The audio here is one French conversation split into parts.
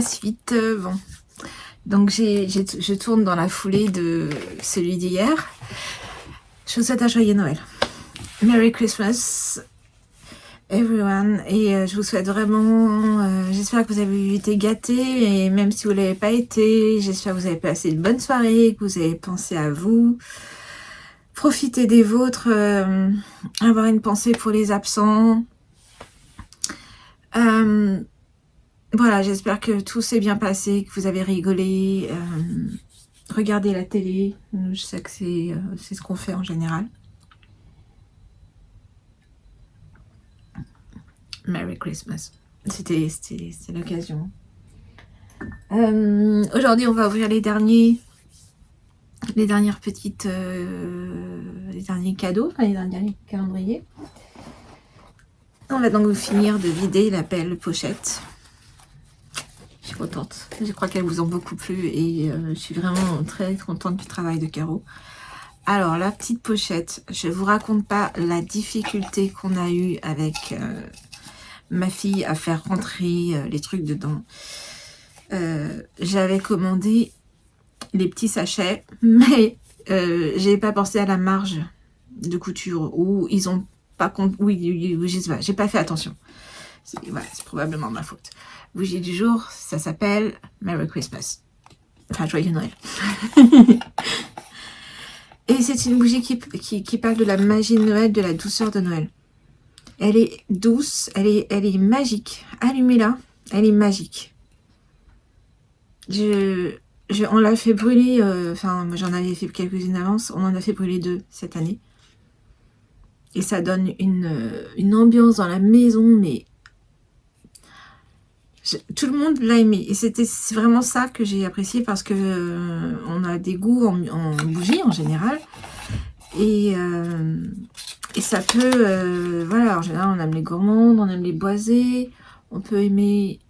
suite. Bon, donc je tourne dans la foulée de celui d'hier. Je vous souhaite un joyeux Noël. Merry Christmas, everyone. Et je vous souhaite vraiment, j'espère que vous avez été gâtés. Et même si vous ne l'avez pas été, j'espère que vous avez passé une bonne soirée, que vous avez pensé à vous. Profitez des vôtres, avoir une pensée pour les absents. Voilà, j'espère que tout s'est bien passé, que vous avez rigolé. Regardez la télé, je sais que c'est ce qu'on fait en général. Merry Christmas. C'était l'occasion. Aujourd'hui, on va ouvrir les dernières petites, les derniers cadeaux, enfin les derniers calendriers. On va donc finir de vider la belle pochette. Je suis contente. Je crois qu'elles vous ont beaucoup plu et je suis vraiment très contente du travail de Caro. Alors, la petite pochette, je ne vous raconte pas la difficulté qu'on a eue avec ma fille à faire rentrer les trucs dedans. J'avais commandé les petits sachets, mais j'ai pas pensé à la marge de couture où ils ont pas compte. Oui, je sais pas, j'ai pas fait attention. Voilà, c'est probablement ma faute. Bougie du jour, ça s'appelle Merry Christmas. Enfin, joyeux Noël. Et c'est une bougie qui parle de la magie de Noël, de la douceur de Noël. Elle est douce, elle est magique. Allumez-la, elle est magique. On l'a fait brûler, enfin, j'en avais fait quelques-unes avance, on en a fait brûler 2 cette année. Et ça donne une ambiance dans la maison, mais tout le monde l'a aimé. Et c'est vraiment ça que j'ai apprécié parce que on a des goûts en bougies en général. Et ça peut, voilà, en général, on aime les gourmandes, on aime les boisées, on peut aimer...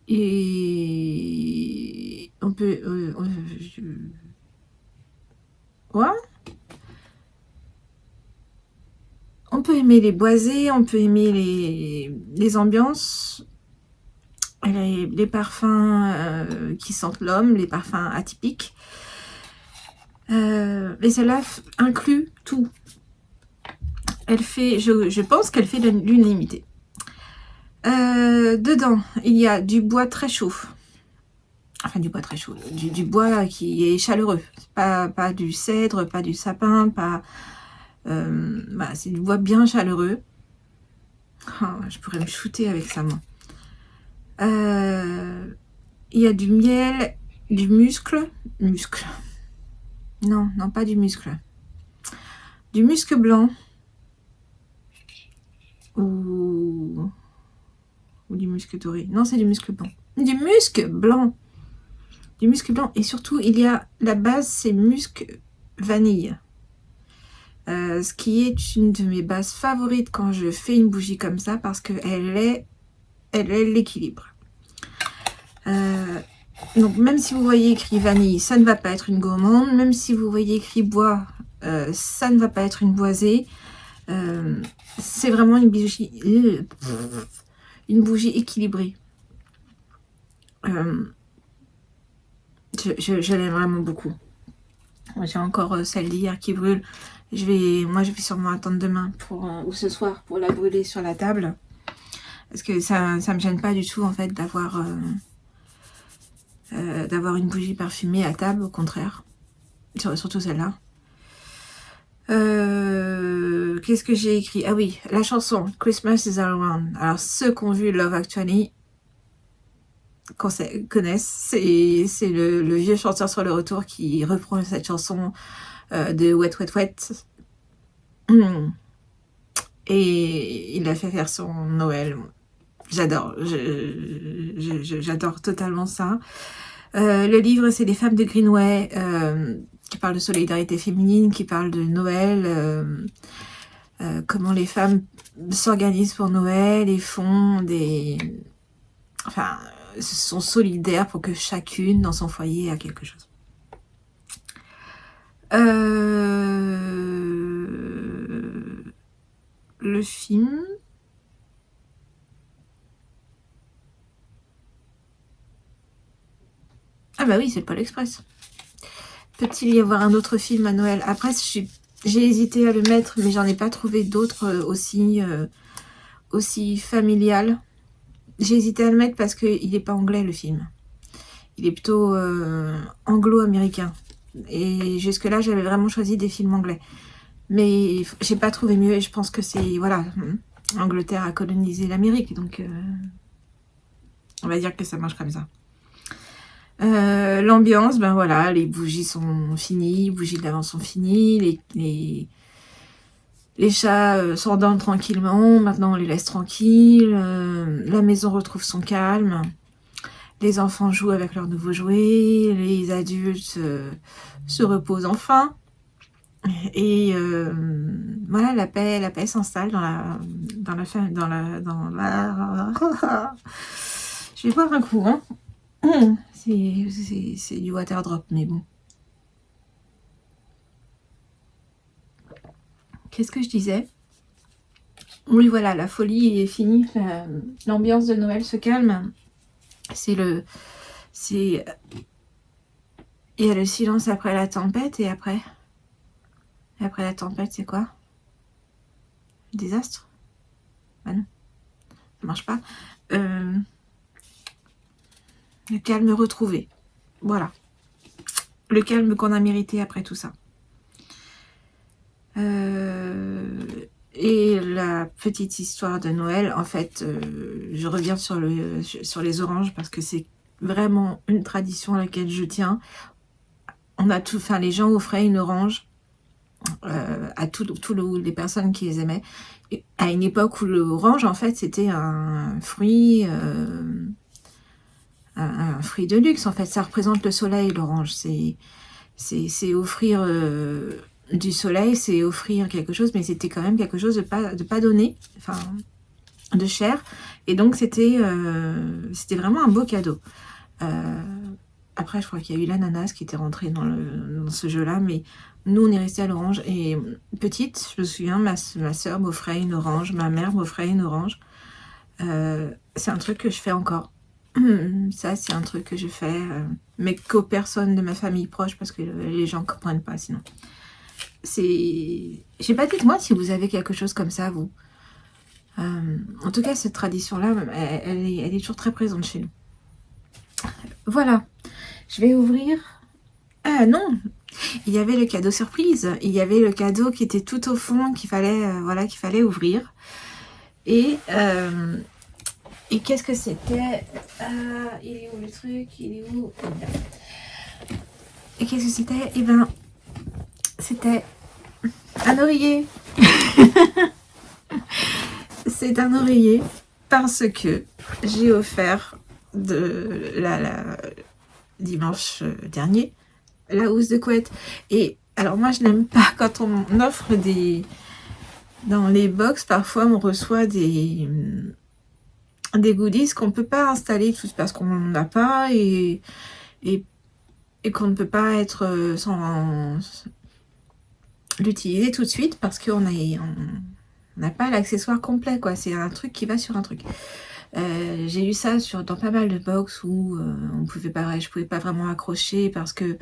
Et on peut... ouais. On peut aimer les boisées, on peut aimer les ambiances, les parfums qui sentent l'homme, les parfums atypiques. Et celle-là inclut tout. Elle fait, je pense qu'elle fait l'unanimité. Dedans, il y a du bois très chaud. Enfin, du bois très chaud. Du bois qui est chaleureux. Pas du cèdre, pas du sapin, pas... Voilà, c'est du bois bien chaleureux. Oh, je pourrais me shooter avec ça, moi. Il y a du miel, du muscle. Non, pas du muscle. Du musc blanc. Ou du musc doré. Non, c'est du musc blanc. Du musc blanc. Du musc blanc. Et surtout, il y a la base, c'est musc vanille. Ce qui est une de mes bases favorites quand je fais une bougie comme ça, parce qu'elle est l'équilibre. Donc même si vous voyez écrit vanille, ça ne va pas être une gourmande. Même si vous voyez écrit bois, ça ne va pas être une boisée. C'est vraiment une bougie équilibrée. Je l'aime vraiment beaucoup. J'ai encore celle d'hier qui brûle. Moi, je vais sûrement attendre demain ou ce soir pour la brûler sur la table. Parce que ça me gêne pas du tout, en fait, d'avoir une bougie parfumée à table, au contraire. Surtout celle-là. Qu'est-ce que j'ai écrit? Ah oui, la chanson Christmas is all around. Alors, ceux qui ont vu Love Actually connaissent. C'est le vieux chanteur sur le retour qui reprend cette chanson de Wet Wet Wet. Et il a fait faire son Noël. J'adore. J'adore totalement ça. Le livre, c'est Les femmes de Greenway, qui parle de solidarité féminine, qui parle de Noël, comment les femmes s'organisent pour Noël et font sont solidaires pour que chacune dans son foyer a quelque chose. Le film. Ah bah oui, c'est le Pôle Express. Peut-il y avoir un autre film à Noël? Après, j'ai hésité à le mettre, mais j'en ai pas trouvé d'autres aussi familial. J'ai hésité à le mettre parce qu'il n'est pas anglais, le film. Il est plutôt anglo-américain. Et jusque-là, j'avais vraiment choisi des films anglais. Mais j'ai pas trouvé mieux et je pense que c'est... Voilà, Angleterre a colonisé l'Amérique, donc on va dire que ça marche comme ça. L'ambiance, ben voilà, les bougies sont finies, les bougies de l'avant sont finies, les chats s'endorment tranquillement, maintenant on les laisse tranquilles, la maison retrouve son calme, les enfants jouent avec leurs nouveaux jouets, les adultes se reposent enfin, et voilà, la paix s'installe dans la je vais boire un coup, hein. C'est du water drop, mais bon. Qu'est-ce que je disais? Oui, voilà, la folie est finie, l'ambiance de Noël se calme. Il y a le silence après la tempête, et après la tempête, c'est quoi? Le désastre? Bah non, ça marche pas. Le calme retrouvé. Voilà. Le calme qu'on a mérité après tout ça. Et la petite histoire de Noël, en fait, je reviens sur les oranges parce que c'est vraiment une tradition à laquelle je tiens. Les gens offraient une orange à toutes les personnes qui les aimaient. Et à une époque où l'orange, en fait, c'était un fruit de luxe. En fait, ça représente le soleil, l'orange. C'est offrir du soleil, c'est offrir quelque chose, mais c'était quand même quelque chose de pas donné, enfin, de cher. Et donc, c'était vraiment un beau cadeau. Après, je crois qu'il y a eu l'ananas qui était rentré dans ce jeu-là, mais nous, on est resté à l'orange. Et petite, je me souviens, ma soeur m'offrait une orange, ma mère m'offrait une orange. C'est un truc que je fais encore. Ça, c'est un truc que je fais, mais qu'aux personnes de ma famille proche, parce que les gens ne comprennent pas sinon. Je sais pas, dites-moi si vous avez quelque chose comme ça, vous. En tout cas, cette tradition-là, elle est toujours très présente chez nous. Voilà. Je vais ouvrir... Ah non, il y avait le cadeau surprise. Il y avait le cadeau qui était tout au fond, qu'il fallait ouvrir. Et qu'est-ce que c'était? Il est où le truc? Il est où? Et qu'est-ce que c'était? Eh ben, c'était un oreiller. C'est un oreiller parce que j'ai offert dimanche dernier la housse de couette. Et alors moi, je n'aime pas quand on offre dans les box, parfois on reçoit des goodies qu'on ne peut pas installer tous parce qu'on n'en a pas et qu'on ne peut pas être sans l'utiliser tout de suite parce qu'on n'a pas l'accessoire complet, quoi. C'est un truc qui va sur un truc. J'ai eu ça dans pas mal de box où je pouvais pas vraiment accrocher parce que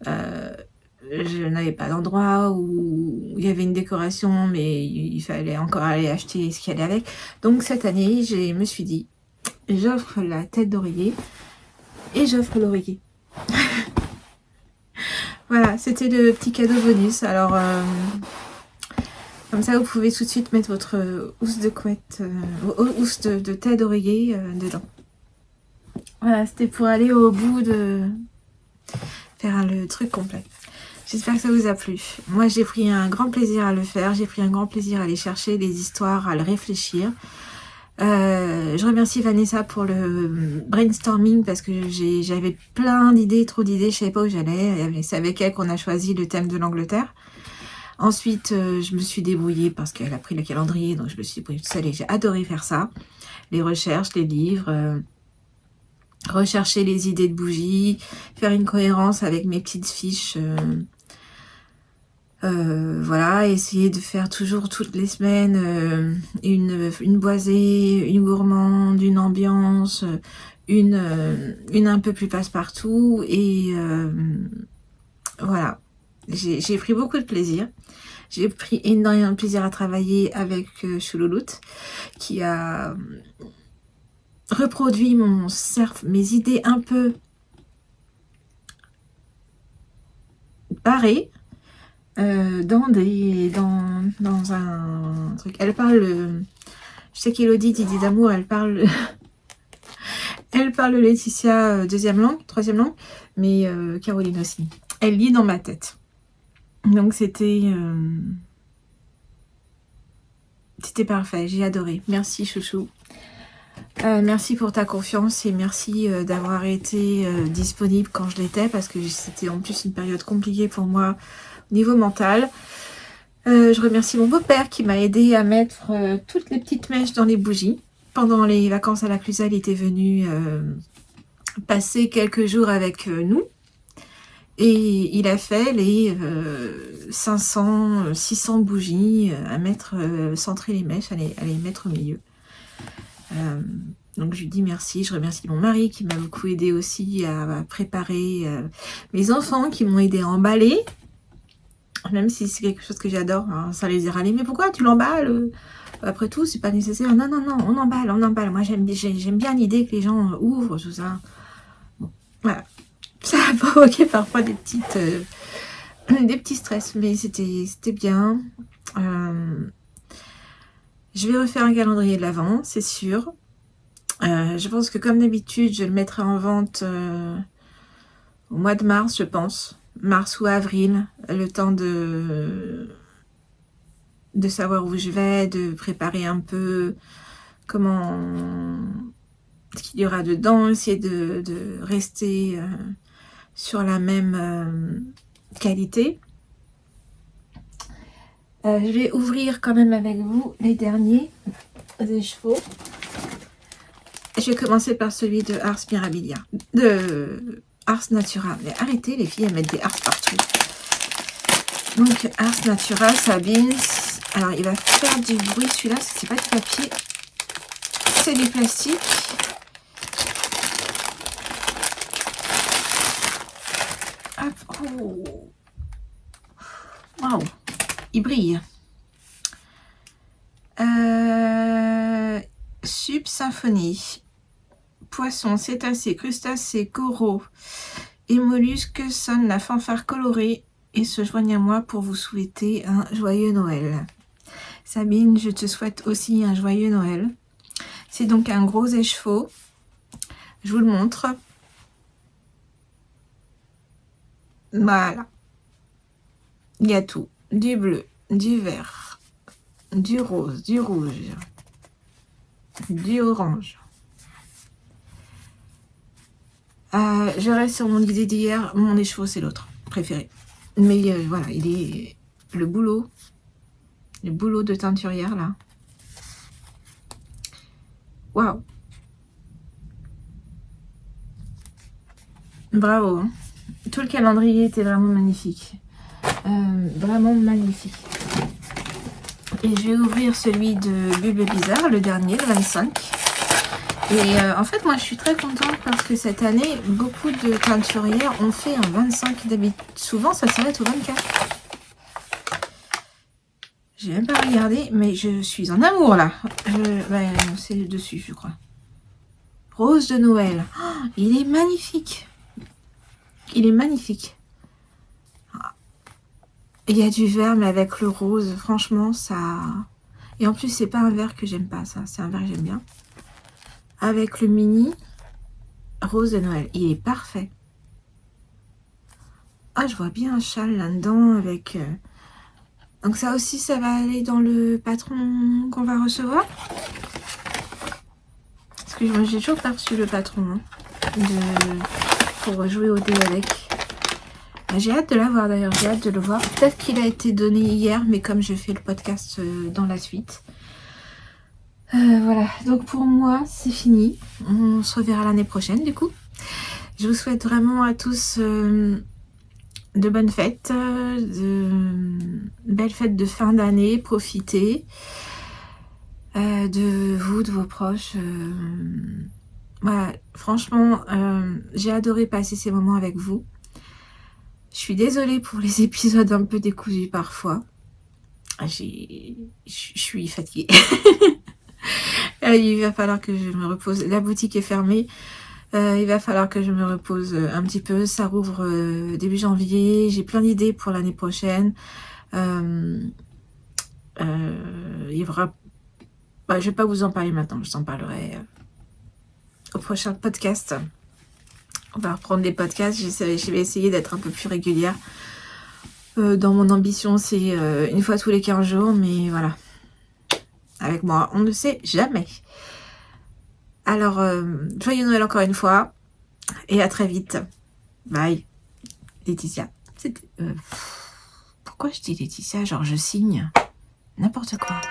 je n'avais pas d'endroit où il y avait une décoration, mais il fallait encore aller acheter ce qu'il y allait avec. Donc cette année, je me suis dit, j'offre la tête d'oreiller et j'offre l'oreiller. Voilà, c'était le petit cadeau bonus. Alors, comme ça, vous pouvez tout de suite mettre votre housse de couette, housse de tête d'oreiller dedans. Voilà, c'était pour aller au bout de faire le truc complet. J'espère que ça vous a plu. Moi, j'ai pris un grand plaisir à le faire. J'ai pris un grand plaisir à aller chercher des histoires, à le réfléchir. Je remercie Vanessa pour le brainstorming parce que j'avais plein d'idées, trop d'idées, je savais pas où j'allais. C'est avec elle qu'on a choisi le thème de l'Angleterre. Ensuite, je me suis débrouillée parce qu'elle a pris le calendrier, donc je me suis débrouillée toute seule et j'ai adoré faire ça. Les recherches, les livres, rechercher les idées de bougies, faire une cohérence avec mes petites fiches Voilà, essayer de faire toujours toutes les semaines une boisée, une gourmande, une ambiance, une un peu plus passe-partout. Et voilà, j'ai pris beaucoup de plaisir. J'ai pris énormément de plaisir à travailler avec Choulouloute, qui a reproduit mes idées un peu barrées dans un truc. Elle parle, je sais qu'Elodie Didi d'amour, elle parle Laetitia deuxième langue, troisième langue, mais Caroline aussi. Elle lit dans ma tête. Donc c'était parfait, j'ai adoré. Merci chouchou. Merci pour ta confiance et merci d'avoir été disponible quand je l'étais, parce que c'était en plus une période compliquée pour moi au niveau mental. Je remercie mon beau-père qui m'a aidé à mettre toutes les petites mèches dans les bougies. Pendant les vacances à la Clusa, il était venu passer quelques jours avec nous. Et il a fait les 500, 600 bougies à mettre, centrer les mèches, à les mettre au milieu. Donc je lui dis merci. Je remercie mon mari qui m'a beaucoup aidé aussi à préparer, mes enfants qui m'ont aidé à emballer, même si c'est quelque chose que j'adore. Alors, ça les a râlés, mais pourquoi tu l'emballes? Après tout, c'est pas nécessaire. Non, non, non, on emballe. Moi, j'aime bien l'idée que les gens ouvrent tout ça. Bon, voilà. Ça a provoqué parfois des petits stress, mais c'était bien. Je vais refaire un calendrier de l'Avent, c'est sûr. Je pense que comme d'habitude, je le mettrai en vente au mois de mars, je pense. Mars ou avril, le temps de savoir où je vais, de préparer un peu ce qu'il y aura dedans, essayer de rester sur la même qualité. Je vais ouvrir quand même avec vous les derniers des chevaux. Je vais commencer par celui de Ars Mirabilia, de Ars Natura. Mais arrêtez les filles à mettre des Ars partout. Donc Ars Natura, Sabine. Alors il va faire du bruit celui-là, c'est pas du papier, c'est du plastique. Hop, oh. Waouh, il brille. Subsymphonie. Poissons, cétacés, crustacés, coraux et mollusques sonnent la fanfare colorée et se joignent à moi pour vous souhaiter un joyeux Noël. Sabine, je te souhaite aussi un joyeux Noël. C'est donc un gros écheveau. Je vous le montre. Voilà. Il y a tout. Du bleu, du vert, du rose, du rouge, du orange. Je reste sur mon idée d'hier. Mon écheveau, c'est l'autre préféré. Mais voilà, il est le boulot de teinturière là. Waouh! Bravo, hein. Tout le calendrier était vraiment magnifique. Vraiment magnifique. Et je vais ouvrir celui de Bulbe Bizarre, le dernier, le 25. Et en fait, moi, je suis très contente parce que cette année, beaucoup de teinturières ont fait un 25 d'habitude. Souvent, ça s'arrête au 24. J'ai même pas regardé, mais je suis en amour, là. C'est dessus, je crois. Rose de Noël. Oh, il est magnifique. Il est magnifique. Il y a du vert, mais avec le rose, franchement, ça... Et en plus, c'est pas un vert que j'aime pas, ça. C'est un vert que j'aime bien. Avec le mini rose de Noël. Il est parfait. Ah, je vois bien un châle là-dedans avec... Donc ça aussi, ça va aller dans le patron qu'on va recevoir. Parce que j'ai toujours pas reçu le patron pour jouer au dé avec. J'ai hâte de l'avoir d'ailleurs, j'ai hâte de le voir. Peut-être qu'il a été donné hier, mais comme je fais le podcast dans la suite. Voilà, donc pour moi, c'est fini. On se reverra l'année prochaine du coup. Je vous souhaite vraiment à tous de bonnes fêtes, de belles fêtes de fin d'année, profitez de vous, de vos proches. Voilà, franchement, j'ai adoré passer ces moments avec vous. Je suis désolée pour les épisodes un peu décousus parfois. Je suis fatiguée. Il va falloir que je me repose. La boutique est fermée. Il va falloir que je me repose un petit peu. Ça rouvre début janvier. J'ai plein d'idées pour l'année prochaine. Il y aura... je vais pas vous en parler maintenant. Je vous en parlerai au prochain podcast. On va reprendre les podcasts. Je vais essayer d'être un peu plus régulière. Dans mon ambition, c'est une fois tous les 15 jours. Mais voilà. Avec moi, on ne sait jamais. Alors, joyeux Noël encore une fois. Et à très vite. Bye. Laetitia. Pourquoi je dis Laetitia? Genre, je signe. N'importe quoi.